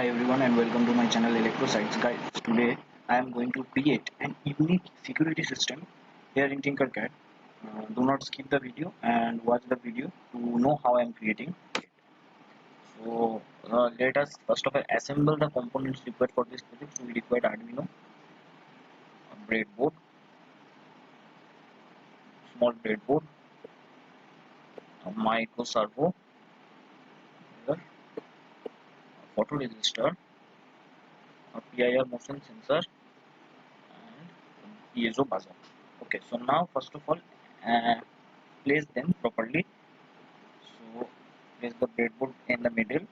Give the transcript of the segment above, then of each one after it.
everyone and welcome to my channel Electro Sites Guys. Today I am going to create an unique security system here in tinkercad. Do not skip the video and watch the video to know how I am creating. So let us first of all assemble the components required for this project. So we require Arduino, a breadboard, small breadboard, a micro servo, a photoresistor, a PIR motion sensor, and piezo buzzer. Okay, so now first of all place them properly. So place the breadboard in the middle,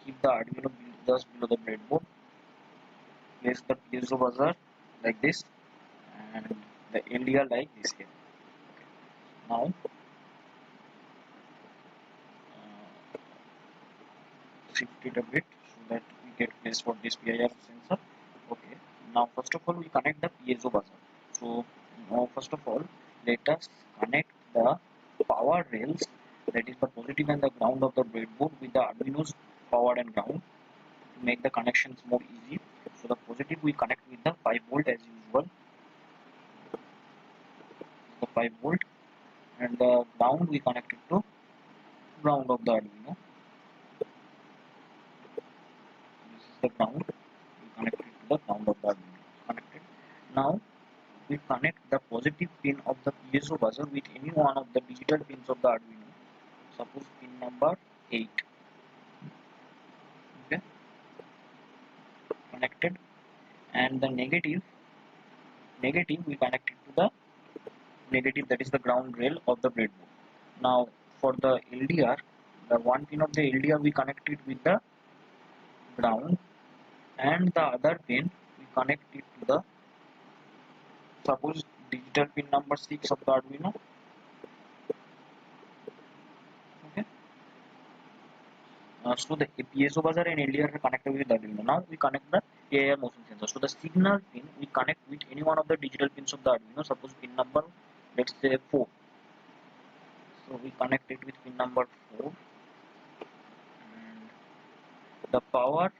keep the Arduino just below the breadboard, place the piezo buzzer like this and the LDR like this here. Now shift it a bit so that we get place for this PIR sensor. Okay, now first of all we connect the piezo buzzer. So now first of all let us connect the power rails, that is the positive and the ground of the breadboard, with the Arduino's power and ground to make the connections more easy. So the positive we connect with the 5V as usual, the 5V, and the ground we connect it to ground of the Arduino. This is the ground, we connect it to the ground of the Arduino. Connected. Now we connect the positive pin of the piezo buzzer with any one of the digital pins of the Arduino. Suppose pin number 8. Okay, connected. And the negative we connect it to the negative, that is the ground rail of the breadboard. Now for the LDR, the one pin of the LDR we connect it with the ground, and the other pin we connect it to the, suppose, digital pin number 6 of the Arduino. Okay, so the piezo buzzer and LDR are connected with the Arduino. Now we connect the AIR motion sensor. So the signal pin we connect with any one of the digital pins of the Arduino. Suppose pin number, let's say 4. So we connect it with pin number 4, and the power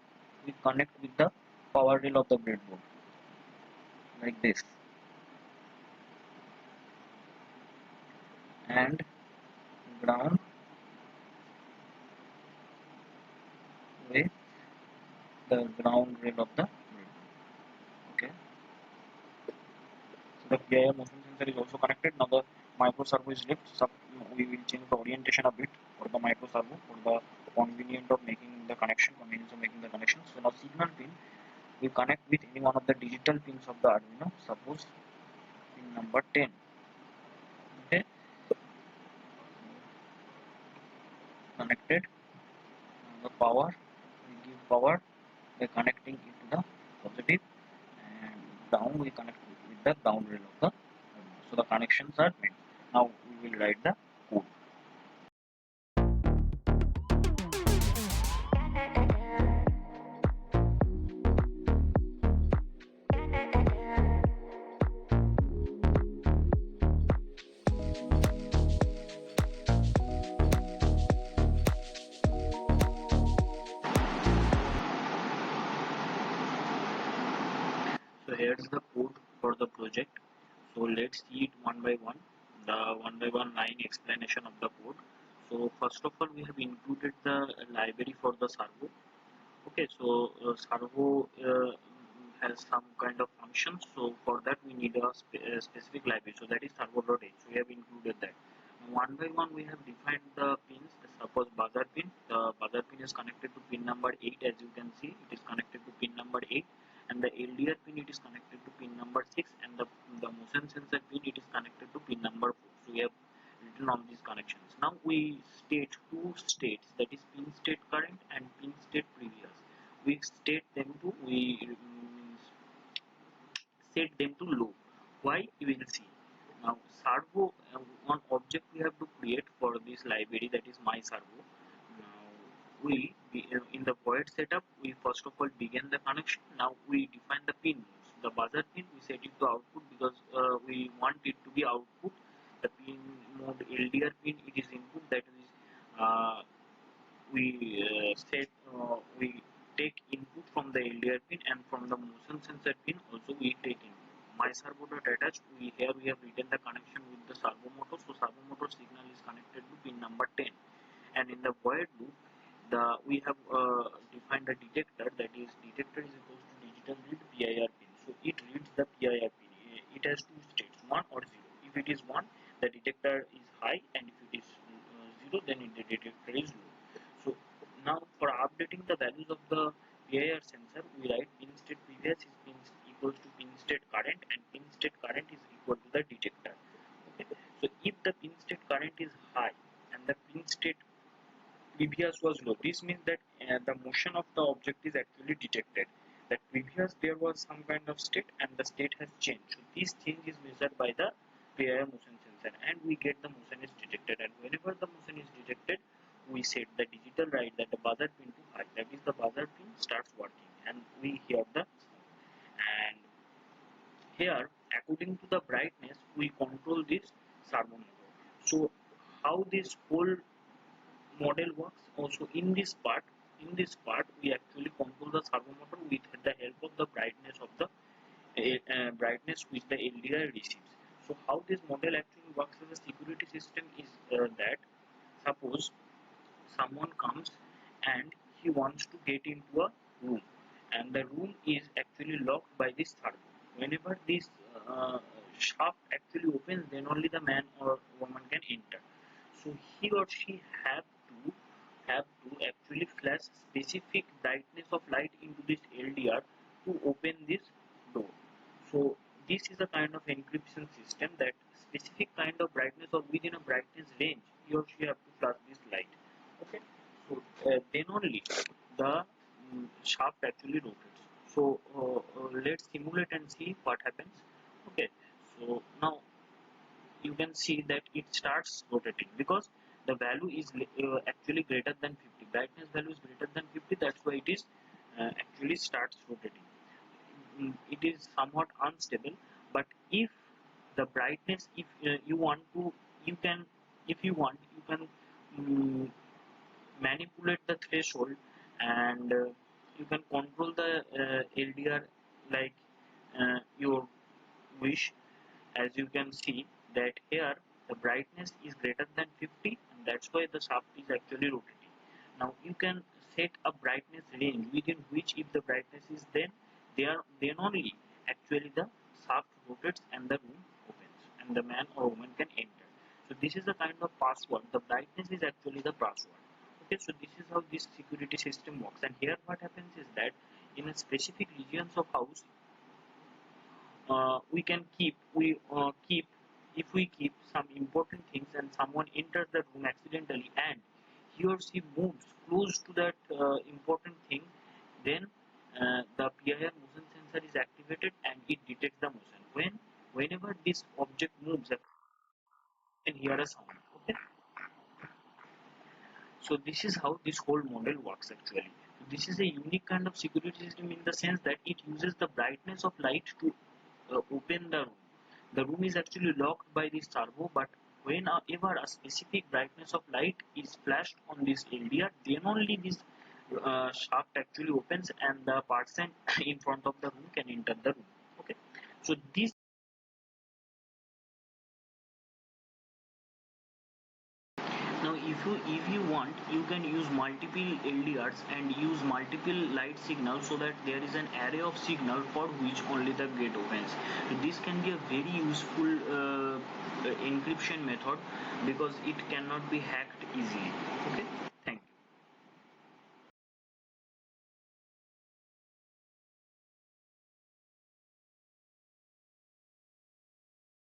we connect with the power rail of the breadboard like this, and ground with the ground rail of the breadboard. Okay, so the PIR motion sensor is also connected. Now the micro servo is left. We will change the orientation a bit for the micro servo for the convenience of making the connection. So now signal pin we connect with any one of the digital pins of the Arduino. Suppose pin number 10. Okay, connected. Now the power, we give power by connecting it to the positive, and down we connect with the ground rail of the Arduino. So the connections are made. Now we will write the code. So here's the code for the project. So let's see it one by one, the one by one line explanation of the code. So first of all we have included the library for the servo. Okay, so servo has some kind of function, so for that we need a specific library, so that is servo.h. So we have included that. One by one we have defined the pins. Suppose buzzer pin, the buzzer pin is connected to pin number 8, as you can see it is connected to pin number 8, and the LDR pin it is connected to pin number 6, and the motion sensor pin it is connected to pin number 4. So we have written on these connections. Now we state two states, that is pin state current and pin state previous. We state them to, set them to low. Why, you will see. Now servo, one object we have to create for this library, that is my servo. Now in the void setup we first of all begin the connection. Now we define the pin modes. The buzzer pin we set it to output because we want it to be output. The pin mode LDR pin it is input, that is we take input from the LDR pin, and from the motion sensor pin also we take input. My servo dot attach, here we have written the connection with the servo motor. So servo motor signal is connected to pin number 10, and in the void loop we have defined the detector, that is detector is equals to digital read PIR pin. So it reads the PIR pin. It has two states, 1 or 0. If it is 1, the detector is high, and if it is 0, then the detector is low. So now for updating the values of the PIR sensor, we write pin state previous is pin equals to pin state current, and pin state current is equal to the detector. Okay. So if the pin state current is high and the pin state previous was low, this means that the motion of the object is actually detected. That previous there was some kind of state and the state has changed. So this change is measured by the PIR motion sensor, and we get the motion is detected. And whenever the motion is detected, we set the digital write that the buzzer pin to high. That is the buzzer pin starts working, and we hear the sound. And here, according to the brightness, we control this servo motor. So how this whole model works? Also in this part we actually control the servo motor with the help of the brightness of the brightness which the LDR receives. So how this model actually works as a security system is that suppose someone comes and he wants to get into a room, and the room is actually locked by this servo. Whenever this shaft actually opens, then only the man or woman can enter. So he or she have to actually flash specific brightness of light into this LDR to open this door. So this is a kind of encryption system, that specific kind of brightness or within a brightness range he or she have to flash this light. Okay. So then only the shaft actually rotates. So let's simulate and see what happens. Okay. So now you can see that it starts rotating because the value is actually greater than 50. Brightness value is greater than 50. That's why it is actually starts rotating. It is somewhat unstable, but if the brightness, if you want to, you can, if you want, you can manipulate the threshold, and you can control the LDR like your wish. As you can see that here the brightness is greater than 50, and that's why the shaft is actually rotating. Now you can set a brightness range within which if the brightness is then only actually the shaft rotates and the room opens and the man or woman can enter. So this is the kind of password. The brightness is actually the password. Okay, so this is how this security system works. And here what happens is that in a specific regions of house, we can keep if we keep some important things and someone enters the room accidentally and he or she moves close to that important thing, then the PIR motion sensor is activated and it detects the motion. Whenever this object moves, you can hear a sound. Okay. So this is how this whole model works actually. This is a unique kind of security system in the sense that it uses the brightness of light to open the room. The room is actually locked by this servo, but whenever a specific brightness of light is flashed on this LDR, then only this shaft actually opens and the person in front of the room can enter the room. Okay, so this. Now if you want, you can use multiple LDRs and use multiple light signals so that there is an array of signal for which only the gate opens. This can be a very useful encryption method because it cannot be hacked easily. Okay.